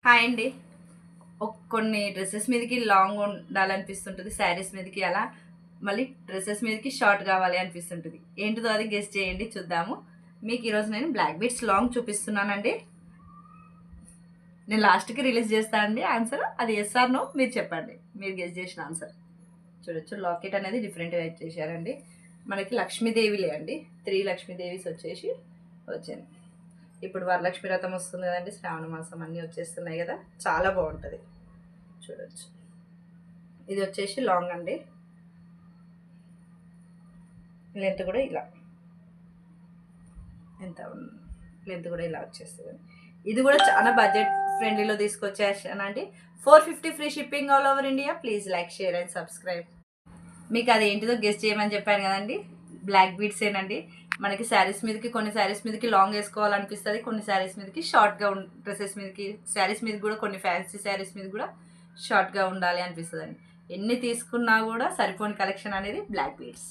Hi అండి. కొన్ని dresses మీదకి లాంగ్ ఉండాలనిపిస్తుంటుంది, శారీస్ మీదకి అలా, మళ్ళీ డ్రెస్సెస్ మీదకి షార్ట్ కావాలి అనిపిస్తుంటుంది. ఏంటిదో అది గెస్ చేయండి, చూద్దాము. మీకు ఈరోజు నేను బ్లాక్ బీట్స్ లాంగ్ చూపిస్తున్నానండి. నేను లాస్ట్కి రిలీజ్ చేస్తాను అండి ఆన్సర్. అది ఎస్ ఆర్ నో మీరు చెప్పండి, మీరు గెస్ చేసిన ఆన్సర్. చూడొచ్చు, లాకెట్ అనేది డిఫరెంట్గా చేశారండి. మనకి లక్ష్మీదేవిలే అండి, 3 లక్ష్మీదేవిస్ వచ్చేసి వచ్చింది. ఇప్పుడు వరలక్ష్మి వ్రతం వస్తుంది కదండి, శ్రావణ మాసం అన్నీ వచ్చేస్తున్నాయి కదా, చాలా బాగుంటుంది. చూడొచ్చు, ఇది వచ్చేసి లాంగ్ అండి, లెంత్ కూడా ఇలా, ఎంత లెంత్ కూడా ఇలా వచ్చేస్తుంది. ఇది కూడా చాలా బడ్జెట్ ఫ్రెండ్లీలో తీసుకొచ్చేసానండి. 450 free shipping all over India. Please like, share and subscribe. మీకు అది ఏంటిదో గెస్ట్ చేయమని చెప్పాను కదండి, బ్లాక్ బీడ్స్ ఏనండి. మనకి శారీస్ మీదకి, కొన్ని శారీస్ మీదకి లాంగ్ వేసుకోవాలనిపిస్తుంది, కొన్ని శారీస్ మీదకి షార్ట్గా డ్రెస్సెస్ మీదకి, శారీస్ మీద కూడా కొన్ని ఫ్యాన్సీ శారీస్ మీద కూడా షార్ట్గా ఉండాలి అనిపిస్తుంది అండి. ఎన్ని తీసుకున్నా కూడా సరిపోని కలెక్షన్ అనేది బ్లాక్ బీడ్స్.